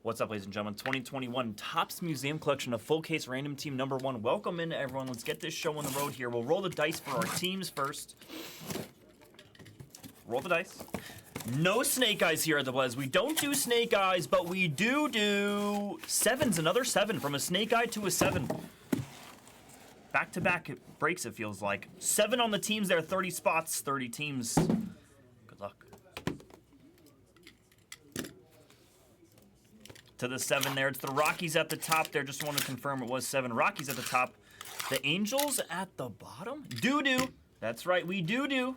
What's up, ladies and gentlemen? 2021 Topps Museum Collection of Full Case Random Team number 1. Welcome in, everyone. Let's get this show on the road here. We'll roll the dice for our teams first. Roll the dice. No snake eyes here at the Blez. We don't do snake eyes, but we do sevens. Another 7 from a snake eye to a 7. Back-to-back breaks, it feels like. 7 on the teams there, 30 spots, 30 teams. Good luck. To the 7 there. It's the Rockies at the top there. Just want to confirm it was 7 Rockies at the top. The Angels at the bottom? Do. That's right, we do.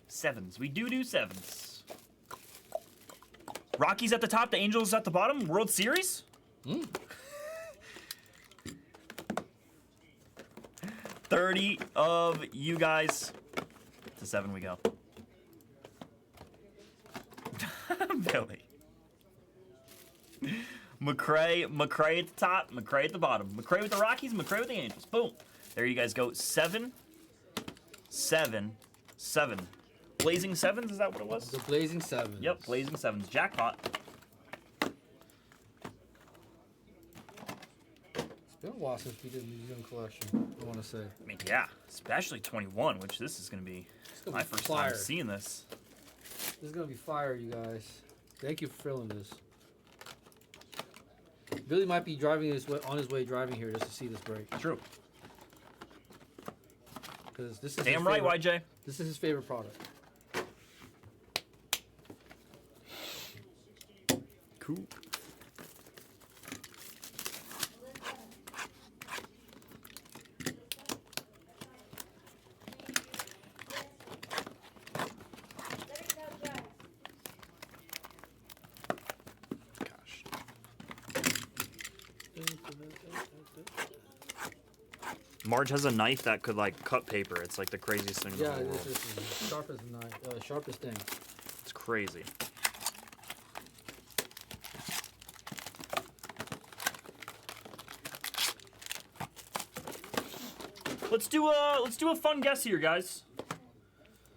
Sevens. We do sevens. Rockies at the top, the Angels at the bottom. World Series? 30 of you guys. To 7 we go. Billy. McCray at the top, McCray at the bottom. McCray with the Rockies, McCray with the Angels. Boom. There you guys go. 7, 7, 7. Blazing Sevens, is that what it was? The Blazing Sevens. Yep, Blazing Sevens. Jackpot. It's been a while since we did a museum collection, I want to say. I mean, yeah, especially 21, which this is going to be my first time seeing this. This is going to be fire, you guys. Thank you for filling this. Billy might be driving on his way driving here just to see this break. True. Because this is damn right, YJ. This is his favorite product. Cool. Marge has a knife that could like cut paper. It's like the craziest thing in the whole world. Yeah, this is sharp as a knife, sharpest thing. It's crazy. Let's do a fun guess here, guys.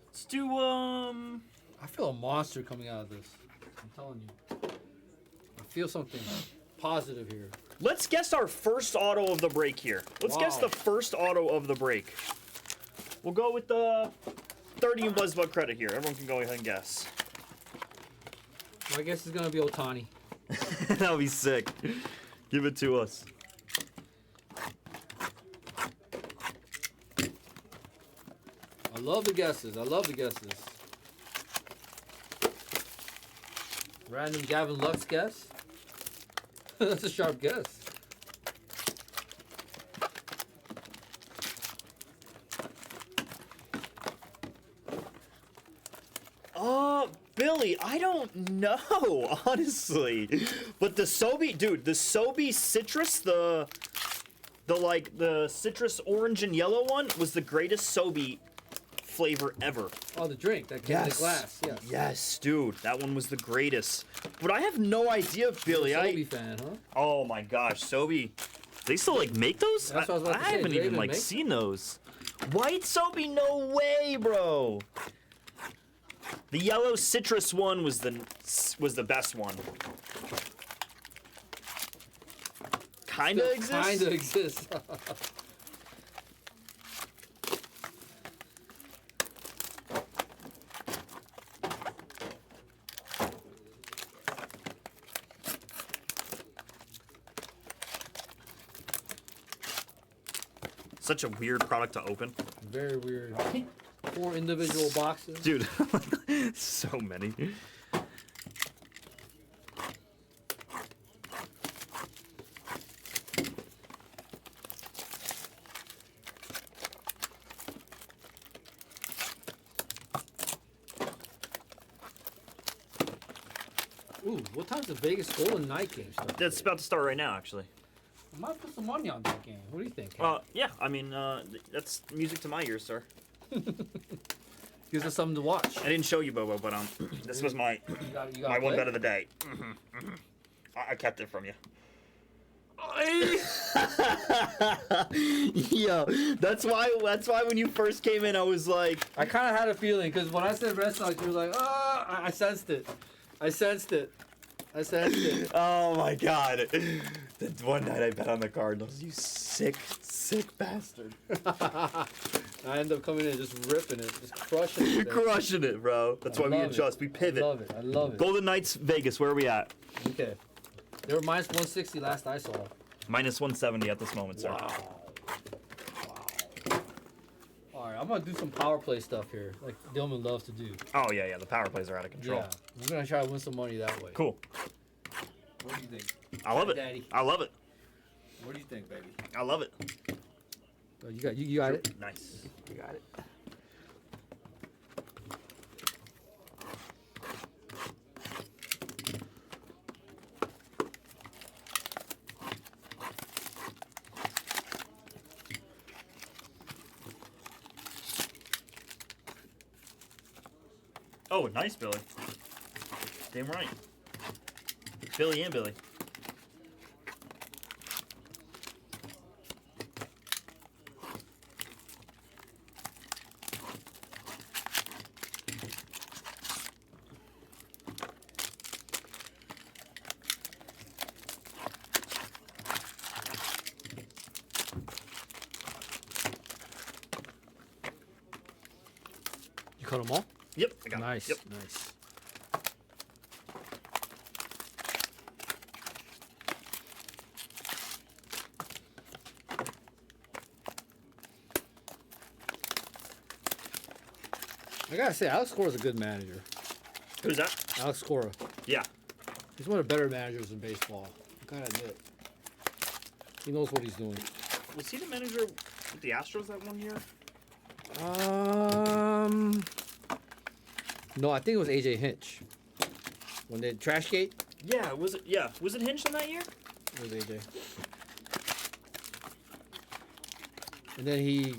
Let's do I feel a monster coming out of this. I'm telling you. I feel something positive here. Let's guess our first auto of the break here. Let's guess the first auto of the break. We'll go with the 30 in BuzzBug credit here. Everyone can go ahead and guess. My guess is gonna be Ohtani. That'll be sick. Give it to us. I love the guesses. Random Gavin Lux guess. That's a sharp guess. Billy, I don't know, honestly. But the Sobe, dude, the Sobe citrus, the citrus orange and yellow one was the greatest Sobe flavor ever. Oh, the drink that came in the glass. Yes. Yes, dude, that one was the greatest. But I have no idea, Billy. You're a Sobe fan, huh? Oh my gosh, Sobe. They still like make those? That's what I was about to say. haven't even like seen those. White Sobe, no way, bro. The yellow citrus one was the best one. Kinda exists. Kinda exists. Such a weird product to open. Very weird. 4 individual boxes. Dude, so many. Ooh, what time's the Vegas Golden Knight game start? That's about to start right now, actually. I might put some money on that game. What do you think? Yeah, I mean, that's music to my ears, sir. Gives us something to watch. I didn't show you, Bobo, but this was my my one bet of the day. I kept it from you. Yo, that's why when you first came in, I was like, I kind of had a feeling because when I said Red Sox, you were like, I sensed it. I That's it. Oh my god. The one night I bet on the Cardinals, you sick bastard. I end up coming in and just ripping it, just crushing it. You're crushing it, bro. That's I why we love it. adjust. We pivot. I love it. I love it. Golden Knights, Vegas, where are we at? Okay. They were minus 160 last I saw. Minus 170 at this moment, sir. Wow. All right, I'm gonna do some power play stuff here, like Dillman loves to do. Oh, yeah. The power plays are out of control. Yeah, we're gonna try to win some money that way. Cool. What do you think? I love it. Daddy. I love it. What do you think, baby? I love it. Oh, you got it. Nice. You got it. Oh, nice, Billy. Damn right. Billy and Billy. You cut them all? Yep, I got Nice, it. Yep. nice. I gotta say, Alex Cora's a good manager. Who's that? Alex Cora. Yeah. He's one of the better managers in baseball. I gotta admit. He knows what he's doing. Was he the manager with the Astros that one year? No, I think it was AJ Hinch. When they Trashgate, Yeah, was it? Yeah, was it Hinch in that year? it was AJ. And then he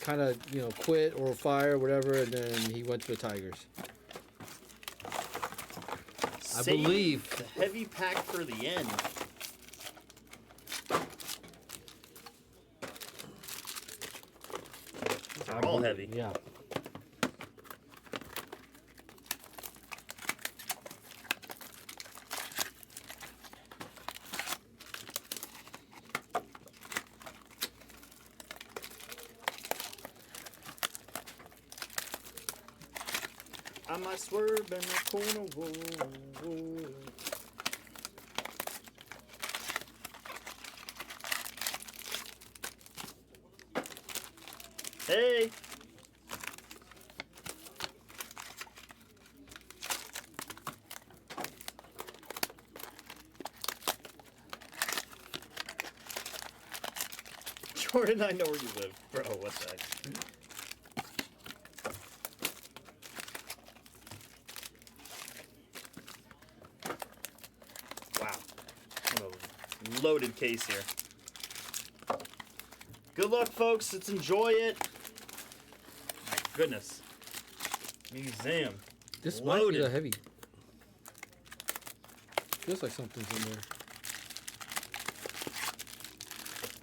kind of, quit or fired, whatever, and then he went to the Tigers. I Save believe. the heavy pack for the end. They're all heavy. Yeah. I might swerve in the corner. Whoa, whoa. Hey. Jordan, I know where you live. Bro, what the heck? Wow. What a loaded case here. Good luck, folks. Let's enjoy it. My goodness. Museum. This might be Loaded. the heavy. Feels like something's in there.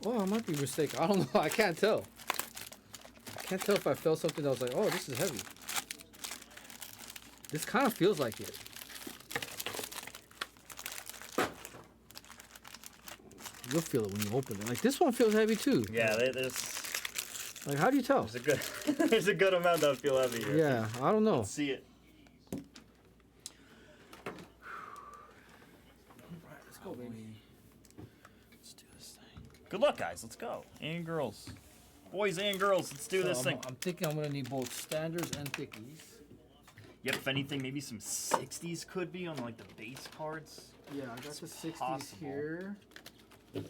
Oh, I might be mistaken. I don't know. I can't tell. I can't tell if I felt something that was like, oh, this is heavy. This kind of feels like it. You'll feel it when you open it. Like, this one feels heavy, too. Yeah, there's Like, how do you tell? a good there's a good amount that feel heavy here. Yeah, I don't know. Let's see it. Let's go, baby. Let's do this thing. Good luck, guys. Let's go. And girls. Boys and girls, let's do this thing. I'm thinking I'm going to need both standards and thickies. Yep, if anything, maybe some 60s could be on like the base cards. Yeah, I got the 60s possible. here. I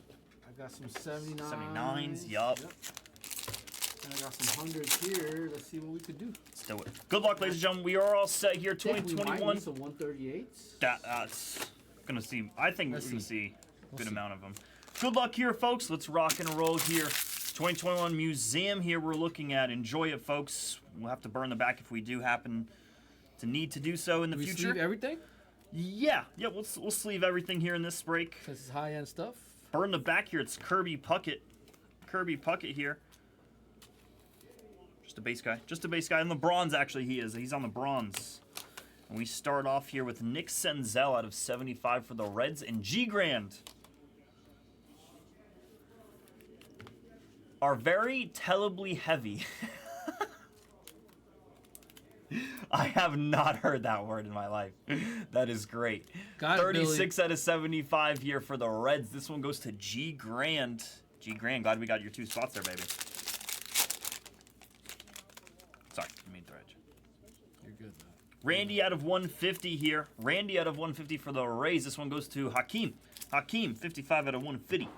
got some 79s. 79s, yup. And I got some 100s here. Let's see what we could do. Let's do it. Good luck, ladies and gentlemen. We are all set here. I think we might 2021. need some 138s. That's gonna see. I think Let's we're gonna see. see a good see. amount of them. Good luck here, folks. Let's rock and roll here. 2021 museum here we're looking at. Enjoy it, folks. We'll have to burn the back if we do happen to need to do so in the Do we future. sleeve everything? Yeah, we'll sleeve everything here in this break. Since it's high-end stuff. Burn the back here. It's Kirby Puckett. Kirby Puckett here. Just a base guy. Just a base guy. And the bronze, actually, he is. He's on the bronze. And we start off here with Nick Senzel out of 75 for the Reds and G Grand. Are very tellably heavy. I have not heard that word in my life. That is great. Got it, 36 out of 75 here for the Reds. This one goes to G Grand. G Grand, glad we got your 2 spots there, baby. Sorry, I mean thread. You're good, man. Randy out of 150 here. Randy out of 150 for the Rays. This one goes to Hakeem. Hakeem, 55 out of 150.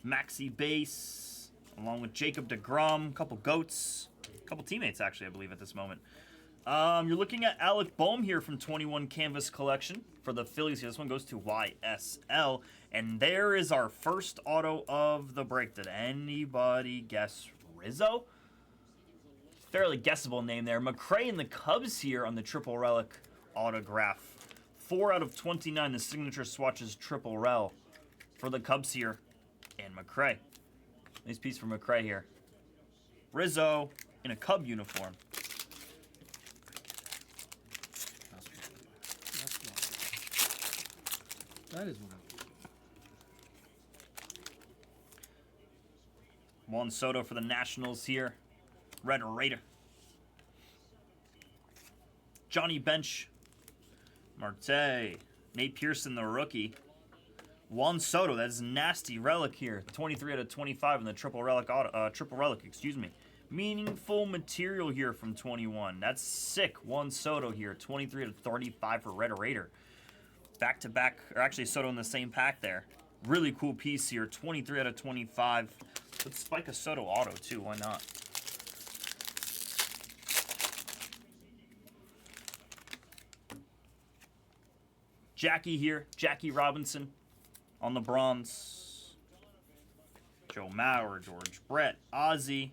Maxi Base, along with Jacob deGrom, couple GOATs, couple teammates actually, I believe, at this moment. You're looking at Alec Boehm here from 21 Canvas Collection for the Phillies here. This one goes to YSL. And there is our first auto of the break. Did anybody guess Rizzo? Fairly guessable name there. McRae and the Cubs here on the Triple Relic autograph. 4 out of 29. The signature swatches Triple Rel for the Cubs here. And McRae. Nice piece for McRae here. Rizzo in a Cub uniform. That is one. Juan Soto for the Nationals here. Red Raider. Johnny Bench. Marte. Nate Pearson, the rookie. Juan Soto, that's nasty relic here. 23 out of 25 in the triple relic, excuse me. Meaningful material here from 21. That's sick. Juan Soto here. 23 out of 35 for Red Raider. Back to back, or actually Soto in the same pack there. Really cool piece here. 23 out of 25. Let's spike a Soto auto too. Why not? Jackie here. Jackie Robinson on the bronze. Joe Mauer, George Brett, Ozzie.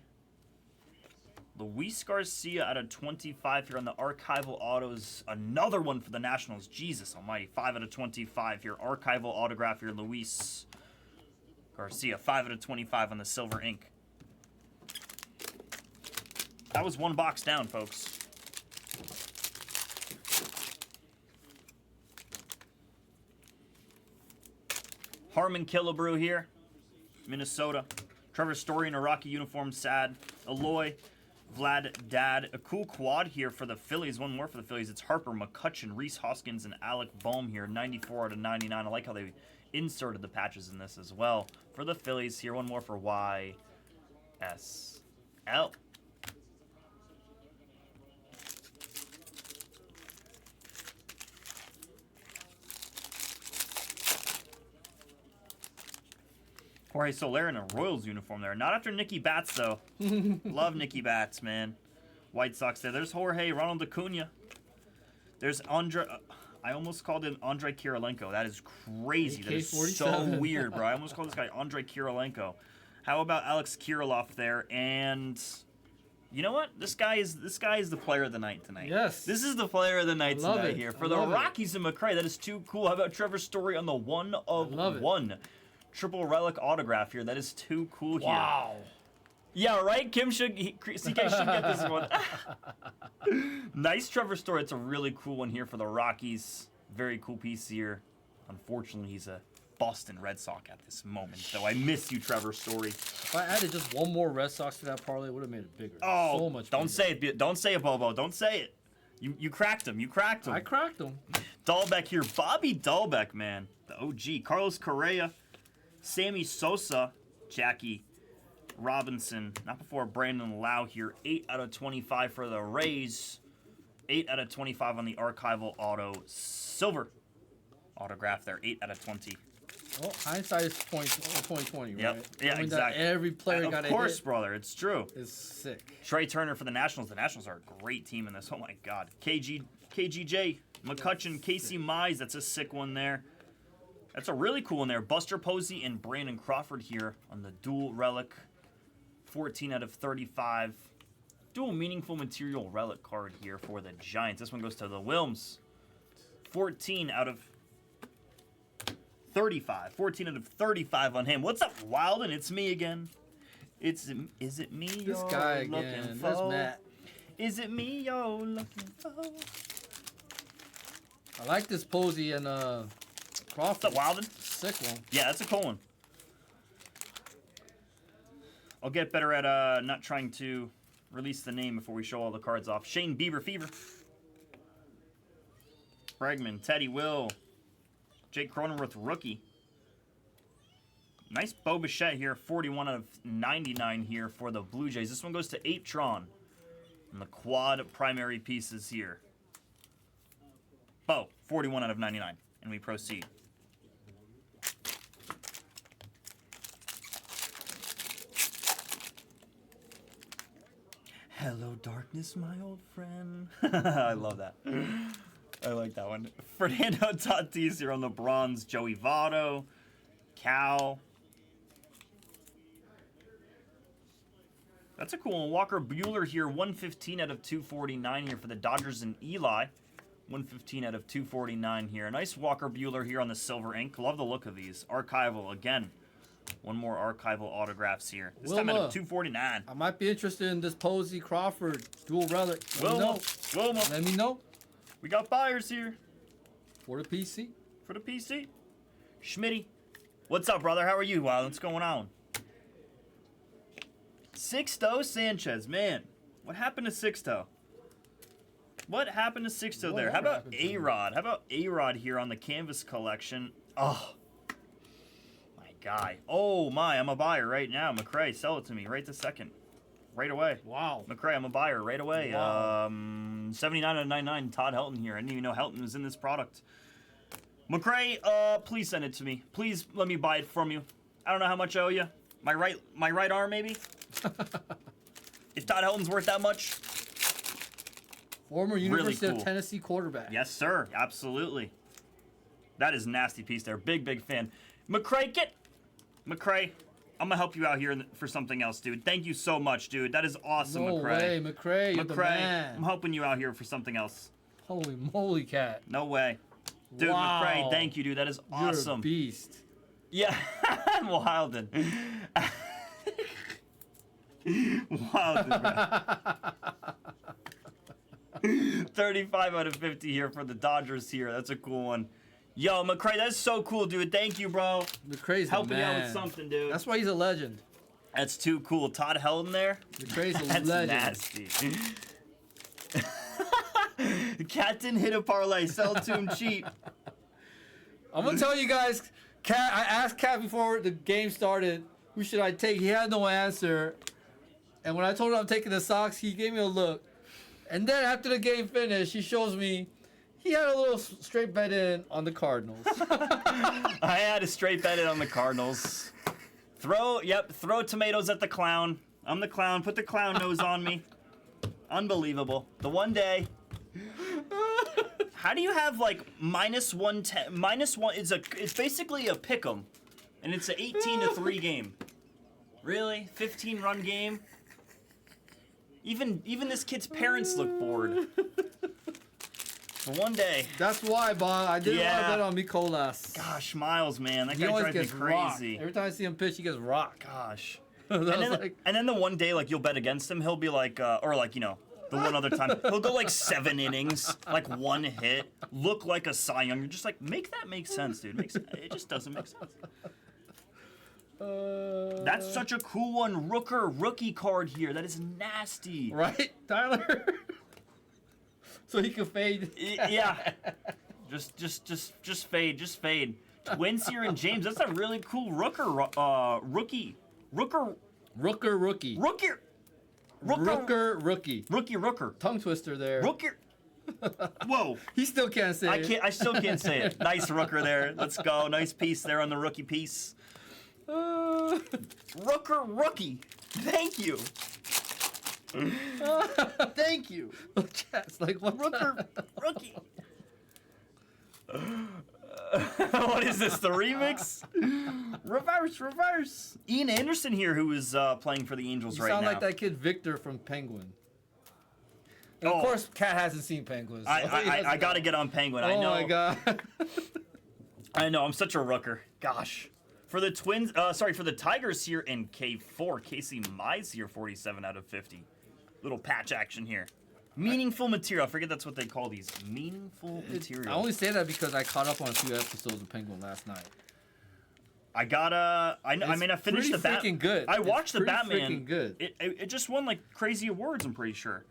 Luis Garcia out of 25 here on the archival autos. Another one for the Nationals. Jesus almighty. 5 out of 25 here. Archival autograph here. Luis Garcia. 5 out of 25 on the silver ink. That was 1 box down, folks. Harmon Killebrew here. Minnesota. Trevor Story in a Rocky uniform. Sad. Eloy. Vlad Dad. A cool quad here for the Phillies. One more for the Phillies. It's Harper, McCutchen, Rhys Hoskins, and Alec Boehm here. 94 out of 99. I like how they inserted the patches in this as well. For the Phillies here. One more for YSL. Jorge Soler in a Royals uniform there. Not after Nicky Bats, though. Love Nicky Bats, man. White Sox there. There's Jorge, Ronald Acuna. There's Andre. I almost called him Andre Kirilenko. That is crazy. That is so weird, bro. I almost called this guy Andre Kirilenko. How about Alex Kirilloff there? And you know what? This guy is the player of the night tonight. Yes. This is the player of the night tonight here. For the love it. Rockies and McRae, that is too cool. How about Trevor Story on the 1 of 1? Triple relic autograph here. That is too cool here. Wow. Yeah, right? CK should get this one. Nice Trevor Story. It's a really cool one here for the Rockies. Very cool piece here. Unfortunately, he's a Boston Red Sox at this moment, though. I miss you, Trevor Story. If I added just one more Red Sox to that parlay, it would have made it bigger. Oh, so much don't bigger. say it. Don't say it, Bobo. Don't say it. You cracked him. You cracked him. I cracked him. Dahlbeck here. Bobby Dahlbeck, man. The OG. Carlos Correa. Sammy Sosa, Jackie Robinson, not before Brandon Lau here. 8 out of 25 for the Rays. 8 out of 25 on the archival auto silver autograph there. 8 out of 20. Well, hindsight is 2020, right? Yep. Yeah, Knowing exactly. that every player got of a course, hit brother. It's true. is sick. Trey Turner for the Nationals. The Nationals are a great team in this. Oh my God. KGJ, McCutchen, Casey Mize. That's a sick one there. That's a really cool one there. Buster Posey and Brandon Crawford here on the dual relic. 14 out of 35. Dual meaningful material relic card here for the Giants. This one goes to the Wilms. 14 out of 35. 14 out of 35 on him. What's up, Wilden? It's me again. Is it me This you're guy looking again. for? That's Matt. Is it me you're looking for? I like this Posey and What's Crawford. up, Wildin? Sick one. Yeah, that's a cool one. I'll get better at not trying to release the name before we show all the cards off. Shane Bieber Fever. Bregman, Teddy Will. Jake Cronenworth rookie. Nice Bo Bichette here, 41 out of 99 here for the Blue Jays. This one goes to 8tron. And the quad primary pieces here. Bo, 41 out of 99. And we proceed. Hello, darkness, my old friend. I love that. I like that one. Fernando Tatis here on the bronze. Joey Votto. Cal. That's a cool one. Walker Buehler here, 115 out of 249 here for the Dodgers and Eli. 115 out of 249 here. A nice Walker Buehler here on the silver ink. Love the look of these. Archival again. One more archival autographs here. This time out of 249. I might be interested in this Posey Crawford dual relic. Let me Wilma. know. Wilma. Let me know. We got buyers here For the PC. for the PC. Schmitty. What's up, brother? How are you? What's going on? Sixto Sanchez. Man, what happened to Sixto? What happened to Sixto there? How Whatever about happened to him? A-Rod? How about A-Rod here on the canvas collection? Oh, my guy. Oh, my. I'm a buyer right now. McCray, sell it to me right this second. Right away. Wow. McCray, I'm a buyer right away. Wow. 79 out of 99, Todd Helton here. I didn't even know Helton was in this product. McCray, please send it to me. Please let me buy it from you. I don't know how much I owe you. My right arm, maybe? If Todd Helton's worth that much? Former University cool. of Tennessee quarterback. Yes, sir. Absolutely. That is a nasty piece there. Big fan. McCray, McCray, I'm going to help you out here for something else, dude. Thank you so much, dude. That is awesome, No McCray. way, McCray. You're the McCray, man. I'm helping you out here for something else. Holy moly, cat. No way. Dude, Wow. McCray, thank you, dude. That is You're a awesome. beast. Yeah, Wilden. Wilden, man. 35 out of 50 here for the Dodgers here. That's a cool one. Yo, McCray, that's so cool, dude. Thank you, bro. McCray's Helping the me man. out with something, dude. That's why he's a legend. That's too cool. Todd Helton there. McCray's a That's legend. nasty. Cat didn't hit a parlay. Sell to him cheap. I'm gonna tell you guys, Cat. I asked Cat before the game started, who should I take? He had no answer. And when I told him I'm taking the Sox, he gave me a look. And then after the game finished, he shows me he had a little straight bet in on the Cardinals. I had a straight bet in on the Cardinals. Throw tomatoes at the clown. I'm the clown. Put the clown nose on me. Unbelievable. The one day. How do you have like -110? -1 it's basically a pick'em, and it's an 18-3 game. Really? 15-run game? Even this kid's parents look bored. For one day. That's why, Bob. I didn't want Yeah. to bet on Mikolas. Gosh, Miles, man, that He guy always drives me gets rocked. crazy. Every time I see him pitch, he gets rocked. Gosh. I was And then, like, and then the one day, like, you'll bet against him, he'll be like, or like, you know, the one other time, he'll go like 7 innings, like 1 hit, look like a Cy Young. You're just like, make that make sense, dude. It just doesn't make sense. That's such a cool one. Rooker rookie card here. That is nasty. right, Tyler? So he can fade. Yeah. Just fade. Just fade. Twins here and James. That's a really cool Rooker rookie. Rooker Rookie. Rookie. Rooker. Tongue twister there. Rooker. Whoa. He still can't say it. I still can't say it. Nice Rooker there. Let's go. Nice piece there on the rookie piece. Rooker rookie. Thank you. Thank you. Chat's like, what? Rooker rookie. What is this? The remix? Reverse. Ian Anderson here, who is playing for the Angels You right sound now. like that kid Victor from Penguin. And Oh. of course, Cat hasn't seen Penguins. So he I doesn't got to know. get on Penguin. Oh I know. my god. I know. I'm such a rooker. Gosh. For the Twins, for the Tigers here in K4, Casey Mize here, 47 out of 50. Little patch action here. Meaningful material. I forget that's what they call these. Meaningful material. I only say that because I caught up on a few episodes of Penguin last night. I gotta. I mean, I finished the freaking good. I watched the pretty Batman. Freaking good. It just won like crazy awards. I'm pretty sure.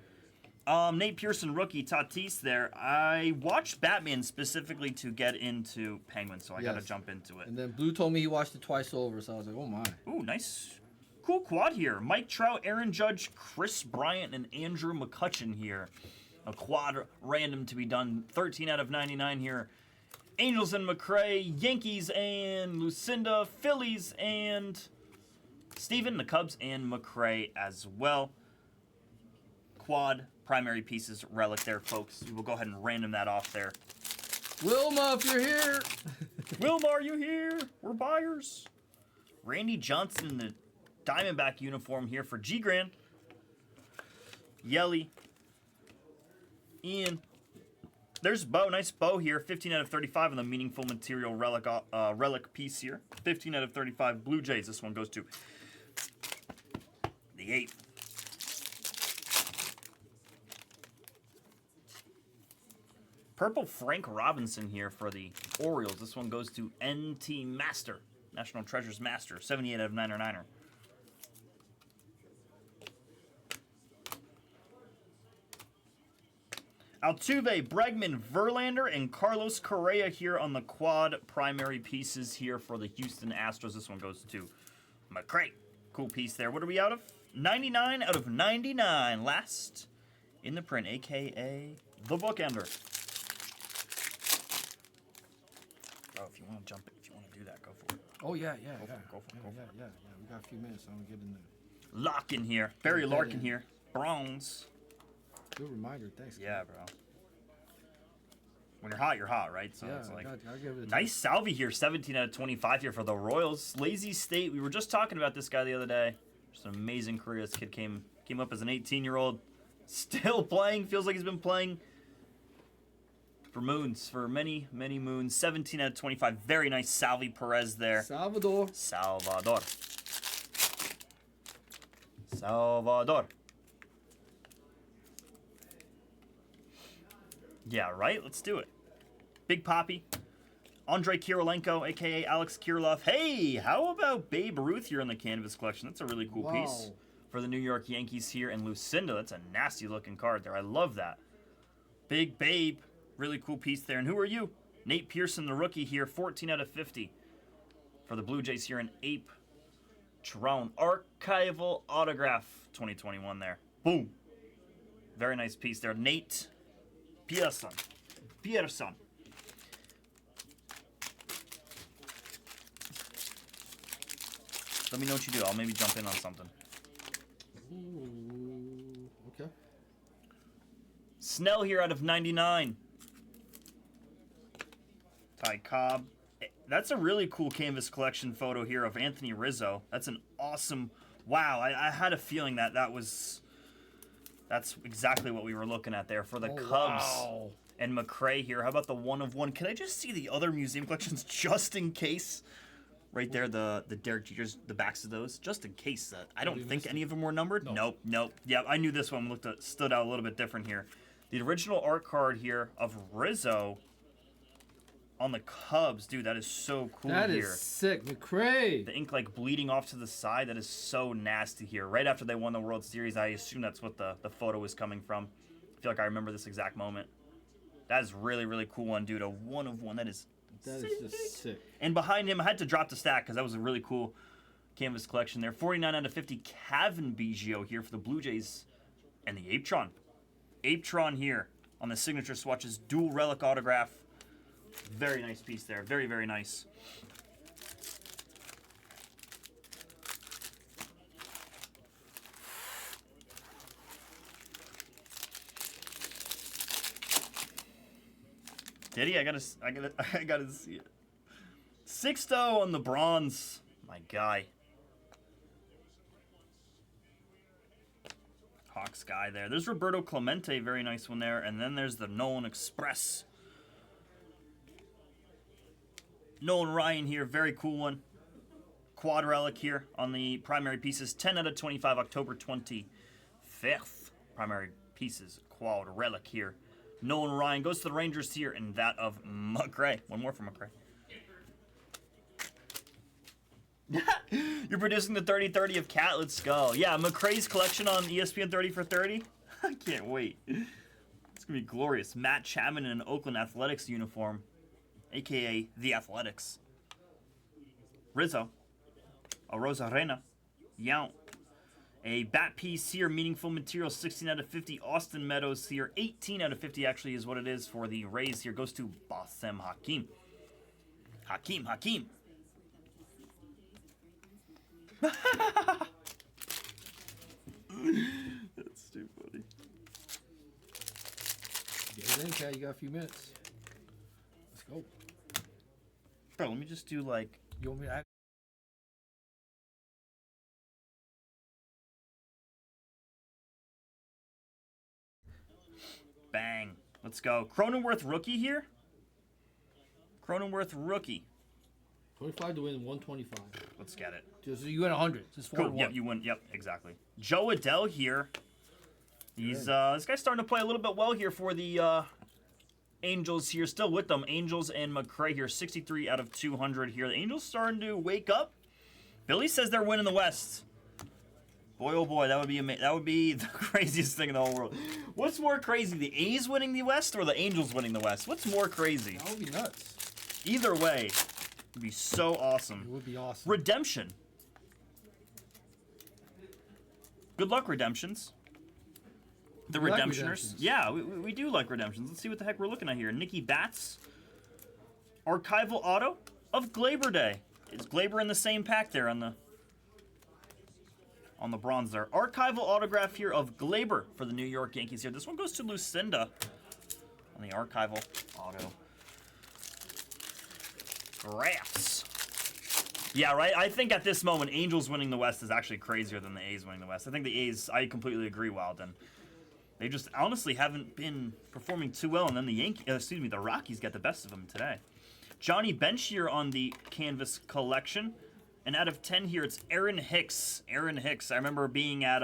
Nate Pearson, rookie, Tatis there. I watched Batman specifically to get into Penguin, so I gotta Yes. jump into it. And then Blue told me he watched it twice over, so I was like, oh my. Ooh, nice. Cool quad here. Mike Trout, Aaron Judge, Chris Bryant, and Andrew McCutchen here. A quad random to be done. 13 out of 99 here. Angels and McRae, Yankees and Lucinda, Phillies and Steven, the Cubs and McRae as well. Quad primary pieces relic there, folks. We will go ahead and random that off there. Wilma, if you're here. Wilma, are you here? We're buyers. Randy Johnson in the Diamondback uniform here for G Grand. Yelly. Ian. There's Bo. Nice Bo here. 15 out of 35 on the meaningful material relic piece here. 15 out of 35 Blue Jays. This one goes to the 8th. Purple Frank Robinson here for the Orioles. This one goes to NT Master. National Treasures Master. 78 out of 99er. Altuve, Bregman, Verlander, and Carlos Correa here on the quad primary pieces here for the Houston Astros. This one goes to McCray. Cool piece there. What are we out of? 99 out of 99. Last in the print, a.k.a. the Bookender. Oh, if you want to jump it, if you want to do that, go for it. Oh, yeah. Go for it. Yeah. We got a few minutes, so I'm going to get in there. Larkin here. Barry Get that Larkin in. here. Bronze. Good reminder. Thanks. Yeah, bro. When you're hot, right? So Yeah, it's like I'll give it a nice salvi here. 17 out of 25 here for the Royals. Lazy State. We were just talking about this guy the other day. Just an amazing career. This kid came up as an 18-year-old, still playing. Feels like he's been playing for moons, for many, many moons. 17 out of 25. Very nice Salvi Perez there. Salvador. Salvador. Salvador. Yeah, right? Let's do it. Big Poppy. Andrei Kirilenko, a.k.a. Alex Kirilov. Hey, how about Babe Ruth here in the Canvas collection? That's a really cool piece for the New York Yankees here. And Lucinda, that's a nasty-looking card there. I love that. Big Babe. Really cool piece there. And who are you? Nate Pearson, the rookie here. 14 out of 50 for the Blue Jays here. An Ape Trown archival autograph 2021 there. Boom. Very nice piece there. Nate Pearson. Let me know what you do. I'll maybe jump in on something. Ooh, okay. Snell here out of 99. Ty Cobb. That's a really cool canvas collection photo here of Anthony Rizzo. That's an awesome... Wow, I had a feeling that's exactly what we were looking at there for the Cubs. Wow. And McRae here. How about the 1/1? Can I just see the other museum collections just in case? Right there, the Derek Jeters, the backs of those, just in case. I don't think any of them were numbered. No. Nope. Yeah, I knew this one stood out a little bit different here. The original art card here of Rizzo on the Cubs, dude, that is so cool That here. is sick. McRae. The ink like bleeding off to the side. That is so nasty here. Right after they won the World Series, I assume that's what the photo was coming from. I feel like I remember this exact moment. That is really, really cool one, dude. A 1/1. That is Just sick. And behind him, I had to drop the stack because that was a really cool canvas collection there. 49 out of 50, Kevin Biggio here for the Blue Jays. And the Apetron. Apetron here on the signature swatches. Dual relic autograph. Very nice piece there. Very, very nice. Did he? I gotta see it. Sixto on the bronze. My guy. Hawks guy there. There's Roberto Clemente, very nice one there. And then there's the Nolan Express. Nolan Ryan here, very cool one. Quad relic here on the primary pieces. 10 out of 25, October 25th. Primary pieces quad relic here. Nolan Ryan goes to the Rangers here, and that of McRae. One more for McRae. You're producing the 30-30 of Cat. Let's go. Yeah, McRae's collection on ESPN 30 for 30. I can't wait. It's going to be glorious. Matt Chapman in an Oakland Athletics uniform, a.k.a. the Athletics. Rizzo. A Rosarena. Yount. A bat piece here, meaningful material, 16 out of 50. Austin Meadows here, 18 out of 50 actually is what it is for the Rays here. Goes to Bassem Hakim. Hakim. That's too funny. Get it in, Cat. You got a few minutes. Let's go. Bro, let me just do like... You want me to act? Bang. Let's go. Cronenworth rookie here. Cronenworth rookie. 25 to win 125. Let's get it. So you win 100. Just 4 Cool. and Yep, 1. you win. Yep, exactly. Joe Adell here. He's this guy's starting to play a little bit well here for the Angels here. Still with them. Angels and McRae here. 63 out of 200 here. The Angels starting to wake up. Billy says they're winning the West. Boy, oh boy, that would be that would be the craziest thing in the whole world. What's more crazy, the A's winning the West or the Angels winning the West? What's more crazy? That would be nuts. Either way, it'd be so awesome. It would be awesome. Redemption. Good luck, Redemptions. The We like Redemptioners. Redemptions. Yeah, we do like Redemptions. Let's see what the heck we're looking at here. Nicky Bats. Archival auto of Glaber Day. Is Glaber in the same pack there on the bronze there? Archival autograph here of Glaber for the New York Yankees here. This one goes to Lucinda on the archival auto. Graphs. Yeah, right? I think at this moment, Angels winning the West is actually crazier than the A's winning the West. I think the A's, I completely agree, Wilden. They just honestly haven't been performing too well, and then the Rockies get the best of them today. Johnny Bench here on the Canvas collection. And out of 10 here, it's Aaron Hicks. Aaron Hicks. I remember being at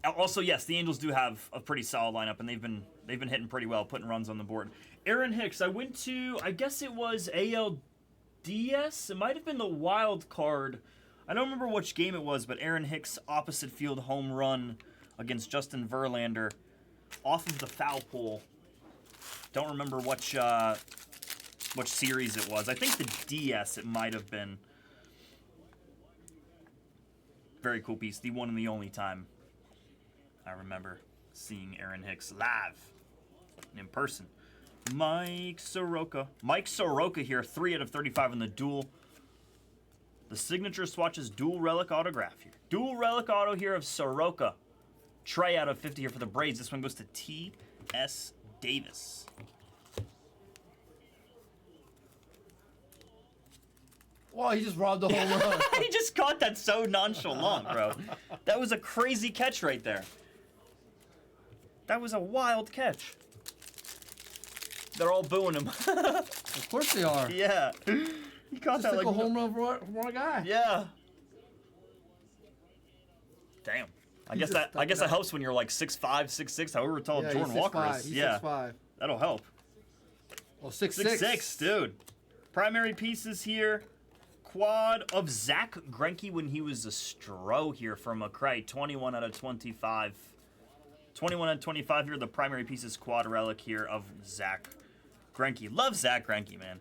also, yes, the Angels do have a pretty solid lineup, and they've been hitting pretty well, putting runs on the board. Aaron Hicks, I went to, I guess it was ALDS. It might have been the wild card. I don't remember which game it was, but Aaron Hicks opposite field home run against Justin Verlander off of the foul pole. Don't remember which series it was. I think the DS it might have been. Very cool piece. The one and the only time I remember seeing Aaron Hicks live and in person. Mike Soroka. Mike Soroka here, 3 out of 35 in the dual. The signature swatches dual relic autograph here. Dual relic auto here of Soroka. Trey out of 50 here for the Braves. This one goes to T.S. Davis. Wow, he just robbed the home run. He just caught that so nonchalant, bro. That was a crazy catch right there. That was a wild catch. They're all booing him. Of course they are. Yeah. He caught Just that took like a home run from our guy. Yeah. Damn. I guess that helps when you're like 6'5", 6'6", however tall Yeah, Jordan he's Walker 6'5". is. He's Yeah. 6'5". That'll help. Oh, 6'6". 6'6", dude. Primary pieces here. Quad of Zach Greinke when he was a Stro here from McRae. 21 out of 25. 21 out of 25 here. The primary pieces quad relic here of Zach Greinke. Love Zach Greinke, man.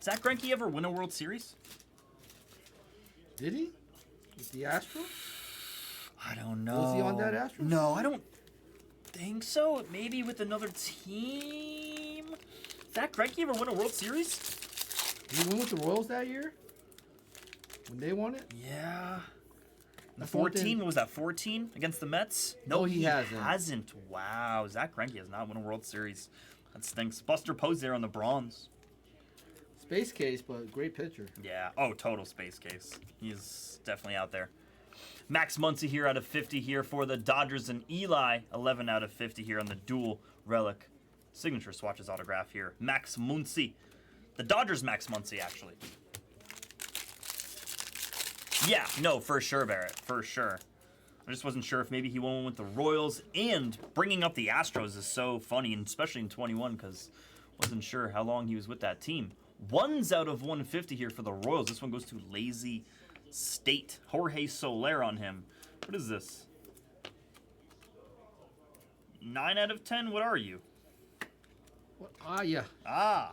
Zach Greinke ever win a World Series? Did he? With the Astros? I don't know. Was he on that Astros? No, I don't think so. Maybe with another team. Zach Greinke ever win a World Series? Did he win with the Royals that year? When they won it? Yeah. The That's one 14, thing- what was that, 14 against the Mets? No, he hasn't. Wow, Zach Greinke has not won a World Series. That stinks. Buster Posey on the Bronze. Space case, but great pitcher. Yeah. Oh, total space case. He's definitely out there. Max Muncy here out of 50 here for the Dodgers, and Eli 11 out of 50 here on the dual relic signature swatches autograph here. Max Muncy. The Dodgers Max Muncy, actually. Yeah, no, for sure, Barrett. For sure. I just wasn't sure if maybe he went with the Royals, and bringing up the Astros is so funny, and especially in 21, because wasn't sure how long he was with that team. 1s out of 150 here for the Royals. This one goes to Lazy State. Jorge Soler on him. What is this? 9 out of 10? What are you? What? Ah, yeah. Ah.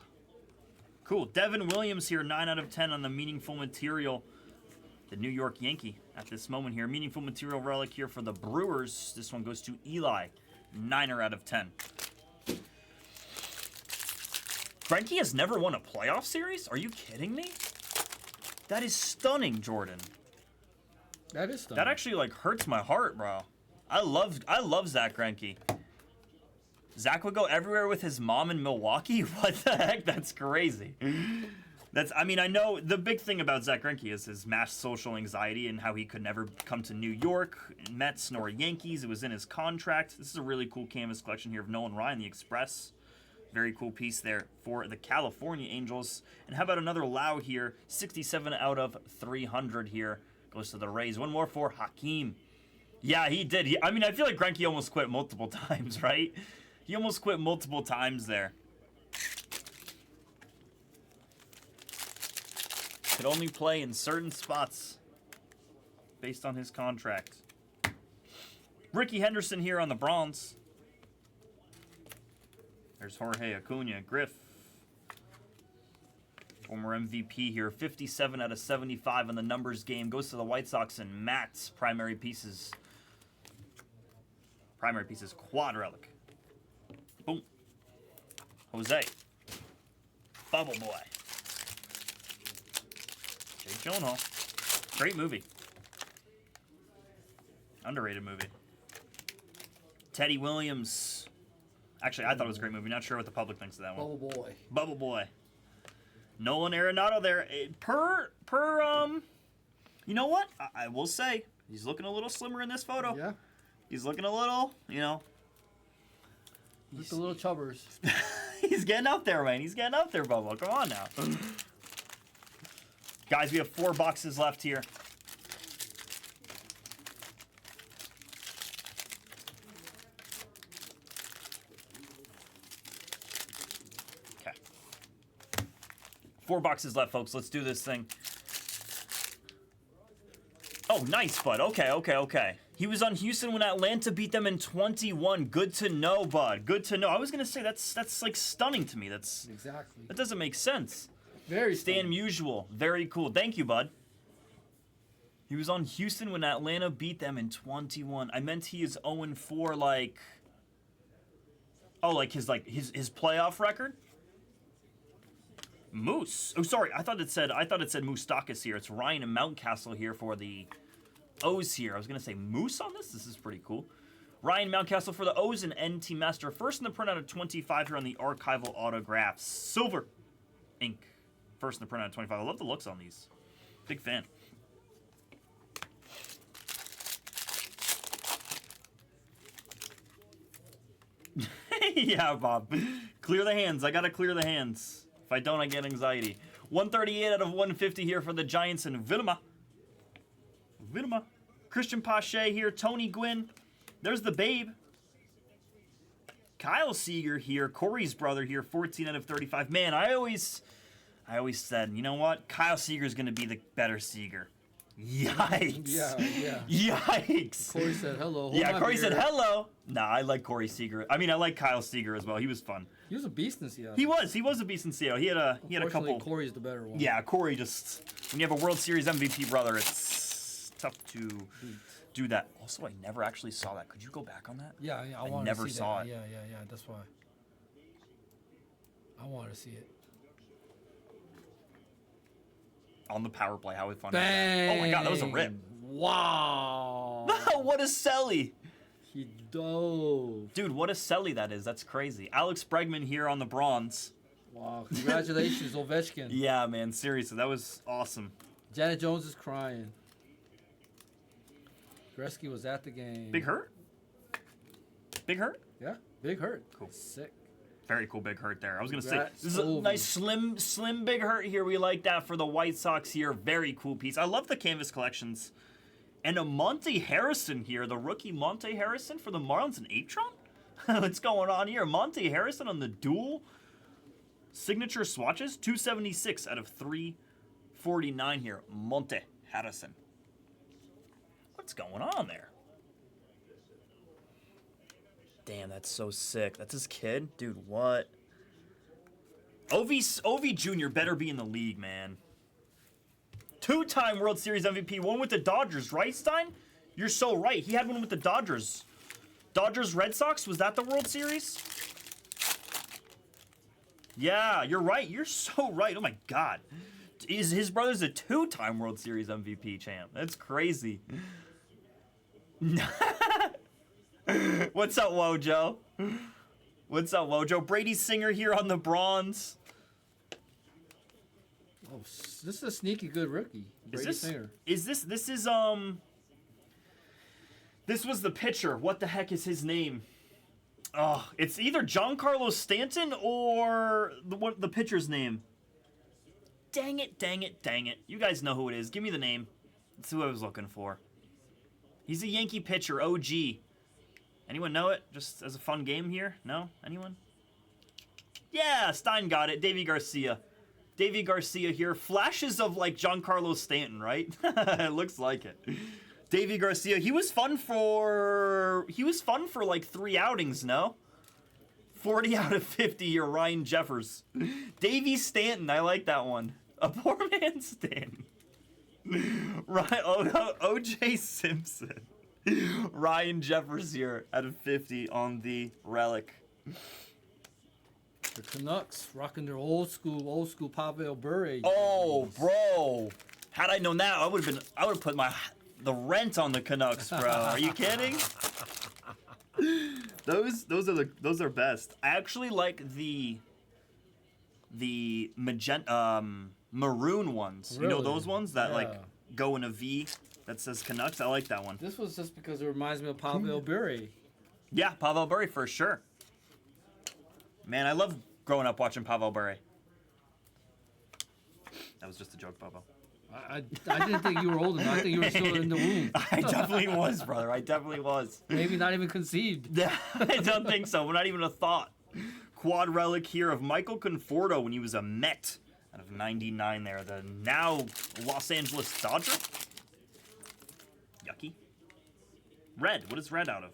Cool. Devin Williams here, 9 out of 10 on the meaningful material. The New York Yankee at this moment here. Meaningful material relic here for the Brewers. This one goes to Eli. 9er out of 10. Greinke has never won a playoff series? Are you kidding me? That is stunning, Jordan. That is stunning. That actually like hurts my heart, bro. I love Zach Greinke. Zach would go everywhere with his mom in Milwaukee? What the heck? That's crazy. I mean, I know the big thing about Zach Greinke is his mass social anxiety and how he could never come to New York, Mets, nor Yankees. It was in his contract. This is a really cool canvas collection here of Nolan Ryan, the Express. Very cool piece there for the California Angels. And how about another Lau here? 67 out of 300 here. Goes to the Rays. One more for Hakeem. Yeah, he did. I mean, I feel like Greinke almost quit multiple times, right? He almost quit multiple times there. Could only play in certain spots based on his contract. Ricky Henderson here on the bronze. There's Jorge Acuna. Griff. Former MVP here. 57 out of 75 in the numbers game. Goes to the White Sox and Matt's primary pieces. Primary pieces. Quad relic. Boom. Jose. Bubble Boy. Jake Gyllenhaal. Great movie. Underrated movie. Teddy Williams. Actually, I thought it was a great movie. Not sure what the public thinks of that one. Bubble Boy. Bubble Boy. Nolan Arenado there. You know what? I will say, he's looking a little slimmer in this photo. Yeah. He's looking a little, Just the little chubbers. He's getting up there, man. He's getting up there, Bubba. Come on now. Guys, we have 4 boxes left here. Okay. 4 boxes left, folks. Let's do this thing. Oh, nice, bud. Okay. He was on Houston when Atlanta beat them in 21. Good to know, bud. Good to know. I was gonna say that's like stunning to me. Exactly. That doesn't make sense. Very Stan Musial. Very cool. Thank you, bud. He was on Houston when Atlanta beat them in 21. I meant he is 0-4 like. Oh, like his playoff record? Moose. Oh, sorry. I thought it said Moustakas here. It's Ryan and Mountcastle here for the O's here. I was gonna say Moose on this. This is pretty cool. Ryan Mountcastle for the O's and NT Master. First in the print out of 25 here on the archival autographs. Silver ink. First in the print out of 25. I love the looks on these. Big fan. Yeah, Bob. Clear the hands. I gotta clear the hands. If I don't, I get anxiety. 138 out of 150 here for the Giants and Vilma. Christian Pache here. Tony Gwynn. There's the Babe. Kyle Seager here. Corey's brother here. 14 out of 35. Man, I always said, you know what? Kyle Seager's going to be the better Seager. Yikes. Yeah. Yikes. Corey said hello. Yeah, Corey said hello. Nah, I like Corey Seager. I mean, I like Kyle Seager as well. He was fun. He was a beast in Seattle. He was a beast in Seattle. He had a couple. Corey's the better one. Yeah, Corey just, when you have a World Series MVP brother, it's tough to do that. Also, I never actually saw that. Could you go back on that? Yeah, I wanted never to see saw that. it. Yeah. That's why. I wanted to see it. On the power play, how fun Bang! was that? Oh my god, that was a rip. Wow. What a selly. He dove. Dude, what a selly that is. That's crazy. Alex Bregman here on the bronze. Wow. Congratulations, Ovechkin. Yeah, man. Seriously, that was awesome. Janet Jones is crying. Gretzky was at the game. Big hurt? Big hurt? Yeah, big hurt. Cool. Sick. Very cool big hurt there. I was gonna say Congrats, this is a Ovi. nice slim big hurt here. We like that for the White Sox here. Very cool piece. I love the canvas collections. And a Monte Harrison here, the rookie Monte Harrison for the Marlins and Atron. What's going on here? Monte Harrison on the dual signature swatches, 276 out of 349 here. Monte Harrison. What's going on there? Damn, that's so sick. That's his kid? Dude, what? Ovi Jr. better be in the league, man. Two-time World Series MVP, one with the Dodgers, right, Stein? You're so right. He had one with the Dodgers. Dodgers Red Sox, was that the World Series? Yeah, you're right. You're so right. Oh my God. His brother's a two-time World Series MVP champ. That's crazy. What's up, Wojo? What's up, Wojo? Brady Singer here on the bronze. Oh, this is a sneaky good rookie. Brady Singer. This was the pitcher. What the heck is his name? Oh, it's either Giancarlo Stanton or the pitcher's name. Dang it. You guys know who it is. Give me the name. That's who I was looking for. He's a Yankee pitcher, OG. Anyone know it? Just as a fun game here? No? Anyone? Yeah, Stein got it. Davy Garcia. Davy Garcia here. Flashes of like Giancarlo Stanton, right? It looks like it. Davy Garcia. He was fun for like 3 outings, no? 40 out of 50 here, Ryan Jeffers. Davy Stanton, I like that one. A poor man Stanton. OJ Simpson. Ryan Jeffers here out of 50 on the relic. The Canucks rocking their old school Pavel Bure. Oh, bro. Had I known that, I would have put the rent on the Canucks, bro. Are you kidding? Those are best. I actually like the magenta maroon ones. Really? You know those ones that like Yeah. go in a V that says Canucks? I like that one. This was just because it reminds me of Pavel Bure. Yeah, Pavel Bure for sure. Man, I love growing up watching Pavel Bure. That was just a joke, Bobo. I didn't think you were old enough. I think you were still in the womb. I definitely was, brother. I definitely was. Maybe not even conceived. I don't think so. Not even a thought. Quad relic here of Michael Conforto when he was a Met out of 99 there. The now Los Angeles Dodger. Yucky. Red. What is red out of?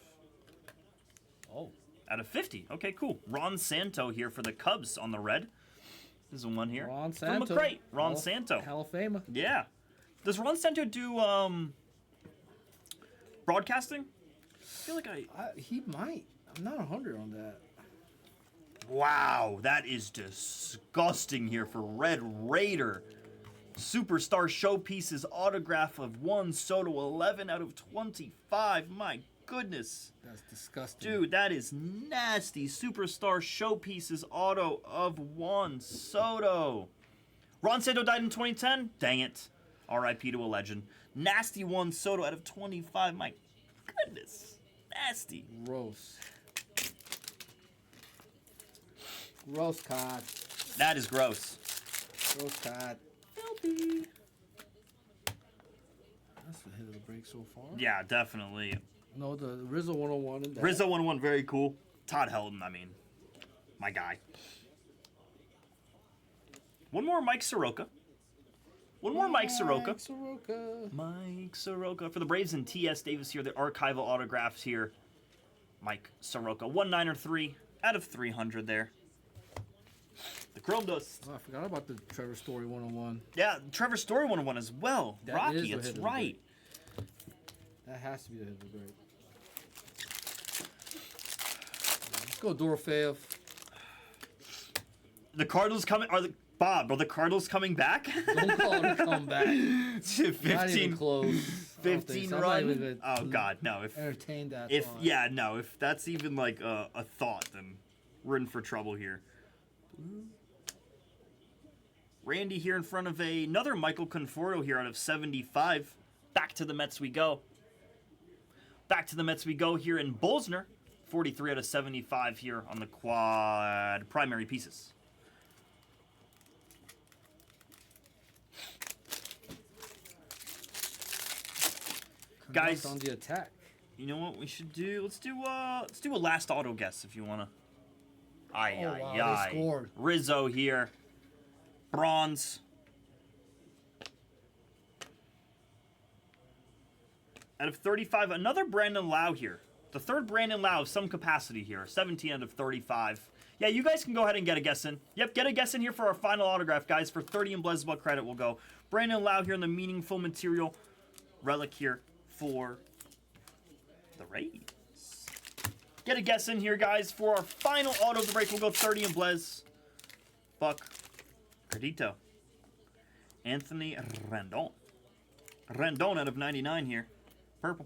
Oh. Out of 50. Okay, cool. Ron Santo here for the Cubs on the red. There's one here. Ron Santo. From McCray. Ron Santo. Hall of Famer. Yeah. Does Ron Santo do broadcasting? I feel like He might. I'm not 100 on that. Wow, that is disgusting here for Red Raider. Superstar Showpieces autograph of Juan Soto, 11 out of 25. My goodness. That's disgusting. Dude, that is nasty. Superstar Showpieces auto of Juan Soto. Ron Santo died in 2010? Dang it. R.I.P. to a legend. Nasty Juan Soto out of 25. My goodness. Nasty. Gross. Gross card. That is gross. Gross card. Filthy. That's the hit of the break so far. Yeah, definitely. No, the Rizzo 101 and that. Rizzo 101, very cool. Todd Helton, I mean, my guy. One more Mike Soroka. Mike Soroka. Mike Soroka for the Braves and T.S. Davis here. The archival autographs here. Mike Soroka. 193 out of 300 there. The Chrome Dust. Oh, I forgot about the Trevor Story 101. Yeah, Trevor Story 101 as well. That is Rocky, the that's hit of the right. That has to be the hit of the break. Let's go Dorofeyev. The Cardinals coming. Are the Cardinals coming back? Don't call it a comeback. 15. Not even close. 15 run. Oh God, no! Entertain that. If thought. yeah, no, if that's even like a thought, then we're in for trouble here. Randy here in front of another Michael Conforto here out of 75. Back to the Mets we go. Back to the Mets we go here in Bolsner. 43 out of 75 here on the quad primary pieces. Congrats Guys, on the attack. you know what we should do? Let's do a last auto guess if you wanna. Aye, Oh, aye, wow, they aye. scored. Rizzo here. Bronze. Out of 35, another Brandon Lau here. The third Brandon Lau of some capacity here. 17 out of 35. Yeah, you guys can go ahead and get a guess in. Yep, get a guess in here for our final autograph, guys. For 30 and Blessed credit, we'll go Brandon Lau here in the meaningful material relic here for the Rays. Get a guess in here, guys. For our final auto of the break, we'll go 30 and Blez. Buck. Credito. Anthony Rendon. Rendon out of 99 here. Purple.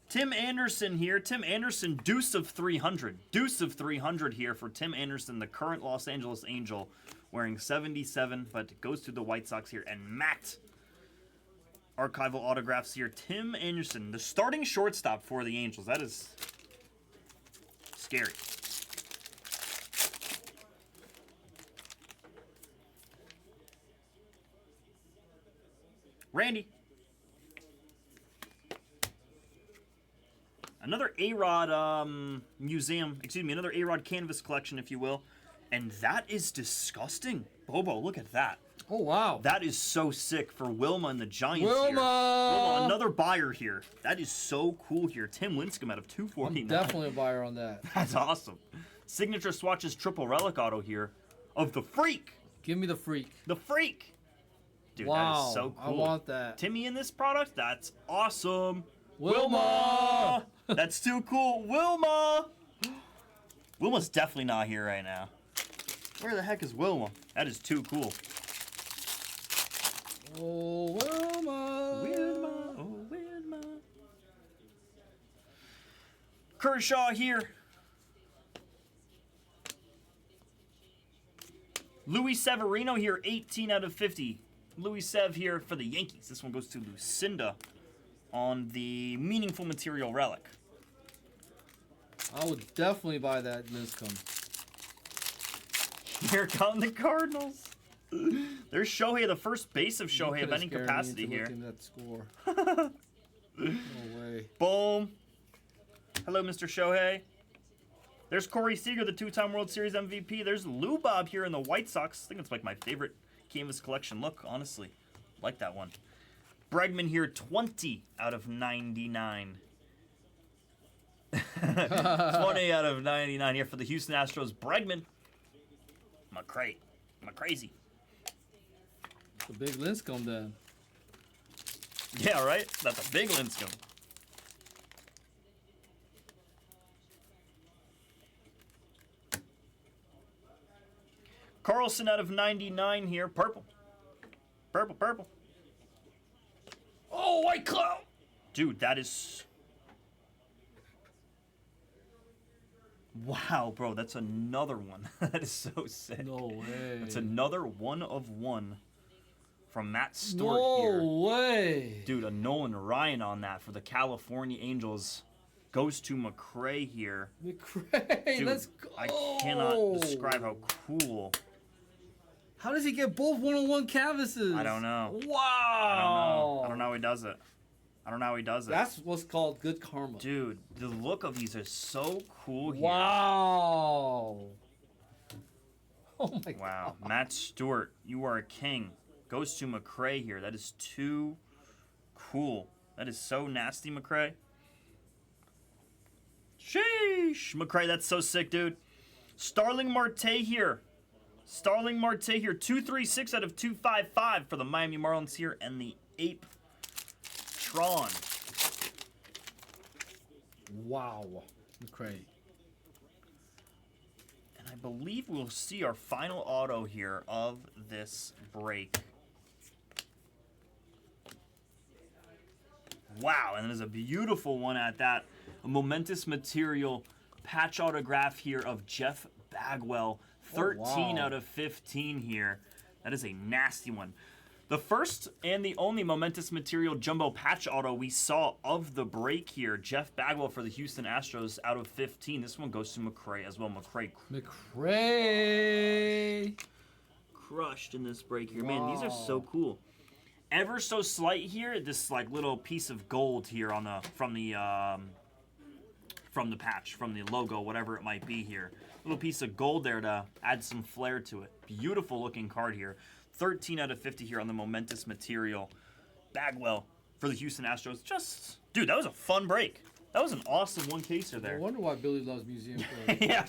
Tim Anderson here. Tim Anderson, deuce of 300. Deuce of 300 here for Tim Anderson, the current Los Angeles Angel, wearing 77, but goes to the White Sox here. And Matt, archival autographs here. Tim Anderson, the starting shortstop for the Angels. That is scary. Randy. Another A-Rod museum, excuse me, another A-Rod canvas collection, if you will. And that is disgusting. Bobo, look at that. Oh, wow. That is so sick for Wilma and the Giants here. Wilma! Another buyer here. That is so cool here. Tim Winscombe out of I'm 249. definitely a buyer on that. That's awesome. Signature swatches triple relic auto here of the Freak. Give me the freak. The Freak. Dude, Wow. that is so I cool. want that. Timmy in this product? That's awesome. Wilma! That's too cool. Wilma! Wilma's definitely not here right now. Where the heck is Wilma? That is too cool. Oh, Wilma! Wilma, oh Wilma. Kershaw here. Luis Severino here, 18 out of 50. Luis Sev here for the Yankees. This one goes to Lucinda on the meaningful material relic. I would definitely buy that Linscomb. Here come the Cardinals. There's Shohei, the first base of Shohei of any capacity here. That score. No way. Boom. Hello, Mr. Shohei. There's Corey Seager, the two-time World Series MVP. There's Lou Bob here in the White Sox. I think it's like my favorite canvas collection look, honestly. Like that one. Bregman here, 20 out of 99. 20 out of 99 here for the Houston Astros. Bregman. I'm crazy. The big Linscomb then. Yeah, right? That's a big Linscomb. Carlson out of 99 here. Purple. Purple, purple. Oh, White Cloud! Dude, that is... Wow, bro, that's another one. That is so sick. No way. It's another 1 of 1 from Matt Stewart No here. way. Dude, a Nolan Ryan on that for the California Angels. Goes to McRae here. McRae, Dude, let's go. I cannot describe how cool. How does he get both one-on-one canvases? I don't know. Wow. I don't know how he does it. I don't know how he does it. That's what's called good karma. Dude, the look of these is so cool here. Wow. Oh my Wow. God. Matt Stewart, you are a king. Goes to McRae here. That is too cool. That is so nasty, McRae. Sheesh. McRae, that's so sick, dude. Starling Marte here. Starling Marte here. 236 out of 255 for the Miami Marlins here. And the Ape Tron. Wow. McRae. And I believe we'll see our final auto here of this break. Wow, and there's a beautiful one at that. A momentous material patch autograph here of Jeff Bagwell. 13 wow. out of 15 here. That is a nasty one. The first and the only momentous material jumbo patch auto we saw of the break here. Jeff Bagwell for the Houston Astros out of 15. This one goes to McRae as well. McRae. Crushed in this break here. Man, these are so cool. Ever so slight here, this like little piece of gold here on the from the patch, from the logo, whatever it might be here. Little piece of gold there to add some flair to it. Beautiful looking card here. 13 out of 50 here on the momentous material. Bagwell for the Houston Astros. Just, dude, that was a fun break. That was an awesome one caser I there. wonder why Billy loves museum cards. Yeah,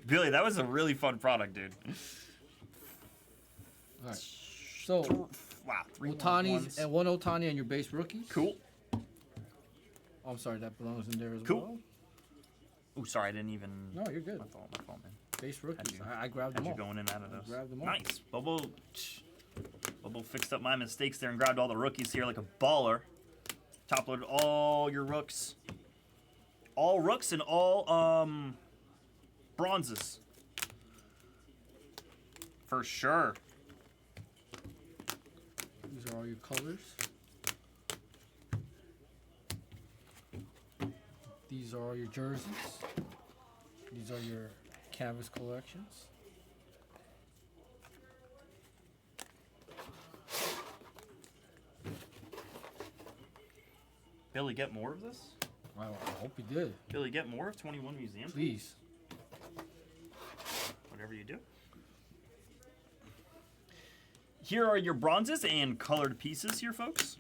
Billy, that was a really fun product, dude. All right. So, Wow, 3 Otani's ones. and one Otani on your base rookies. Cool. Oh, I'm sorry, that belongs in there as Cool. well. Oh, sorry, I didn't even. No, you're good. My fault, man. Base rookies. you- I grabbed Had them you all. going in and out of those. grabbed them all. Nice. Bobo fixed up my mistakes there and grabbed all the rookies here like a baller. Top loaded all your rooks. All rooks and all bronzes. For sure. These are all your colors. These are all your jerseys. These are your canvas collections. Billy, get more of this? I hope you did. Billy, get more of 21 Museum? Please. Whatever you do. Here are your bronzes and colored pieces here, folks.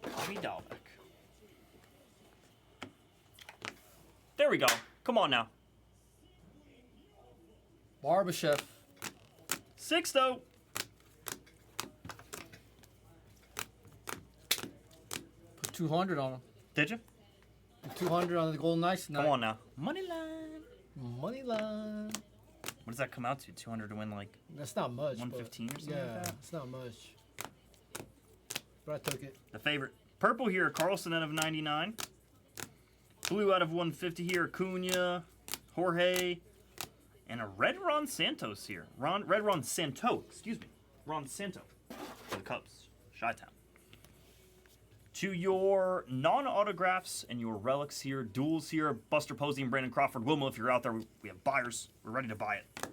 Bobby Dalbec. There we go. Come on now. Barbashev. Sixto. Put 200 on him. Did you? Put 200 on the Golden Knights tonight. Come on now. Money line. Money line. What does that come out to? 200 to win like That's not much. 115 or but something yeah, like that? it's not much. But I took it. the favorite. Purple here, Carlson out of 99. Blue out of 150 here, Acuna, Jorge, and a red Ron Santos here. Red Ron Santo, excuse me. Ron Santo for the Cubs, Chi-Town. To your non-autographs and your relics here, duels here, Buster Posey and Brandon Crawford. Wilma, if you're out there, we have buyers. We're ready to buy it.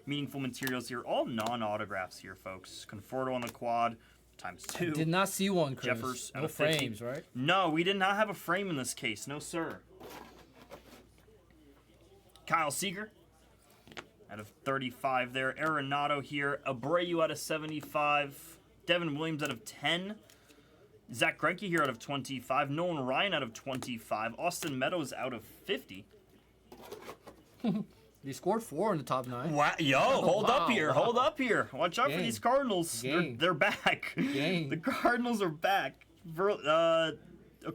Meaningful materials here, all non-autographs here, folks. Conforto on the quad, ×2. Did not see one, Chris. Jeffers out No of 50. frames, right? No, we did not have a frame in this case. No, sir. Kyle Seager out of 35 there. Arenado here. Abreu out of 75. Devin Williams out of 10. Zach Greinke here out of 25. Nolan Ryan out of 25. Austin Meadows out of 50. They scored 4 in the top 9. Wow, yo, hold up wow, here. wow. Hold up here. Watch out for Gang. these Cardinals. Gang. They're back. Gang. The Cardinals are back. A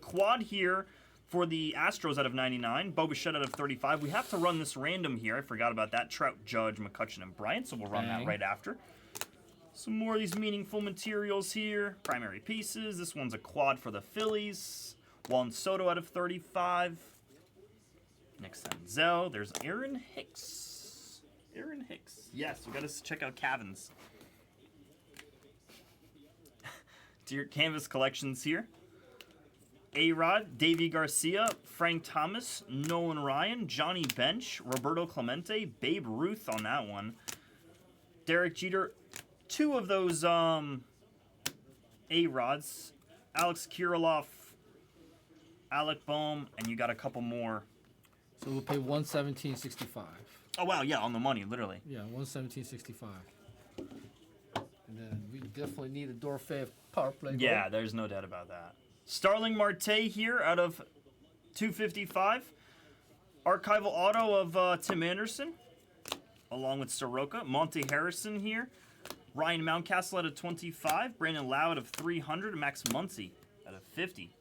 quad here for the Astros out of 99. Bo Bichette out of 35. We have to run this random here. I forgot about that. Trout, Judge, McCutcheon, and Bryant. So we'll run that Gang. right after. Some more of these meaningful materials here. Primary pieces. This one's a quad for the Phillies. Juan Soto out of 35. Nick Senzel. There's Aaron Hicks. Aaron Hicks. Yes, we got to check out Cavin's. To your canvas collections here. A-Rod, Davey Garcia, Frank Thomas, Nolan Ryan, Johnny Bench, Roberto Clemente, Babe Ruth on that one. Derek Jeter. 2 of those A-Rods. Alex Kirilloff, Alec Boehm, and you got a couple more. So we'll pay 117.65. Oh, wow, yeah, on the money, literally. Yeah, 117.65. And then we definitely need a Dorfey power play. goal. Yeah, there's no doubt about that. Starling Marte here out of 255. Archival auto of Tim Anderson, along with Soroka. Monte Harrison here. Ryan Mountcastle out of 25. Brandon Lau out of 300. Max Muncy out of 50.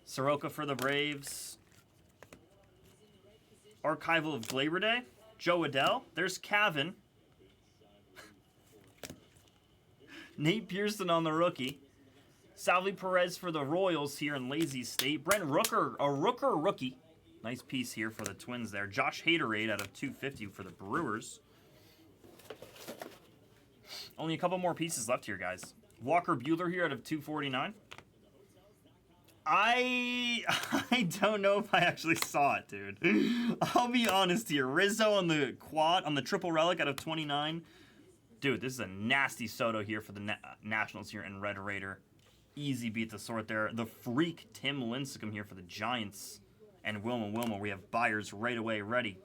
Soroka for the Braves. Archival of Glaber Day. Joe Adell. There's Cavan. Nate Pearson on the rookie. Salvi Perez for the Royals here in Lazy State. Brent Rooker, a Rooker rookie. Nice piece here for the Twins there. Josh Haderade out of 250 for the Brewers. Only a couple more pieces left here, guys. Walker Buehler here out of 249. I don't know if I actually saw it, dude. I'll be honest here. Rizzo on the quad, on the triple relic out of 29. Dude, this is a nasty Soto here for the Nationals here in Red Raider. Easy beat the sort there. The freak Tim Lincecum here for the Giants. And Wilma, we have buyers right away ready.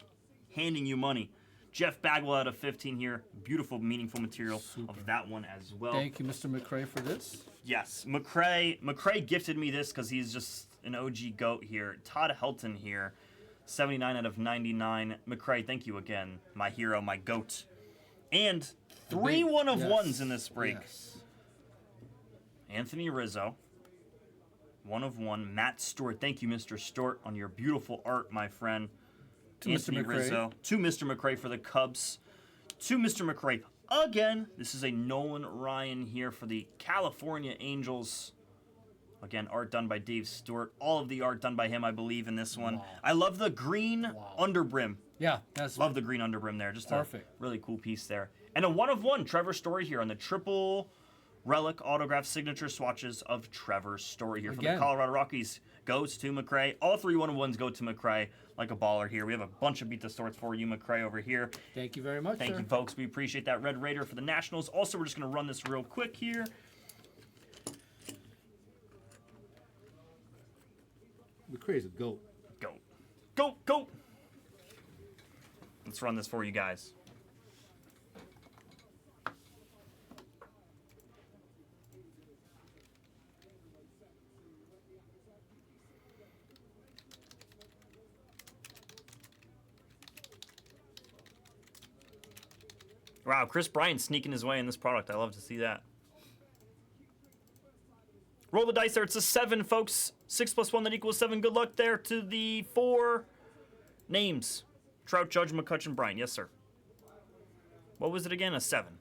Handing you money. Jeff Bagwell out of 15 here. Beautiful, meaningful material of that one as well. Thank you, Mr. McCray, for this. Yes, McCray gifted me this because he's just an OG GOAT here. Todd Helton here. 79 out of 99. McCray, thank you again. My hero, my GOAT. And 3 1-of-1s in this break. Yes. Anthony Rizzo. 1-of-1. Matt Stewart. Thank you, Mr. Stewart, on your beautiful art, my friend. To Anthony Mr. McCray. Rizzo. To Mr. McCray for the Cubs. To Mr. McCray again. This is a Nolan Ryan here for the California Angels. Again, art done by Dave Stewart. All of the art done by him, I believe, in this one. Wow. I love the green underbrim. Yeah, that's Love the green underbrim there. Just perfect. a really cool piece there. And a 1-of-1 Trevor Story here on the triple relic autograph signature swatches of Trevor Story here. For the Again. Colorado Rockies goes to McCray. All 3 1-of-1s go to McCray like a baller here. We have a bunch of Beat the Sorts for you, McCray, over here. Thank you very much, Thank sir. you, folks. We appreciate that. Red Raider for the Nationals. Also, we're just going to run this real quick here. McCray's a goat. Go. Go, go. Let's run this for you guys. Wow, Chris Bryant sneaking his way in this product. I love to see that. Roll the dice there. It's a 7, folks. 6 + 1, that equals 7. Good luck there to the 4 names. Trout, Judge, McCutcheon, Bryant. Yes, sir. What was it again? A 7.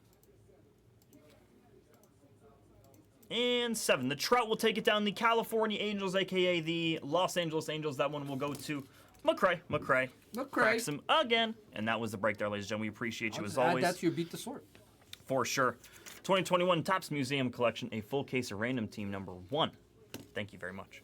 And 7. The Trout will take it down. The California Angels, a.k.a. the Los Angeles Angels. That one will go to McCray. McCray. Cracks him again. And that was the break there, ladies and gentlemen. We appreciate you as always. That's your Beat the Sort. For sure. 2021 Topps Museum Collection, a full case of Random Team number 1. Thank you very much.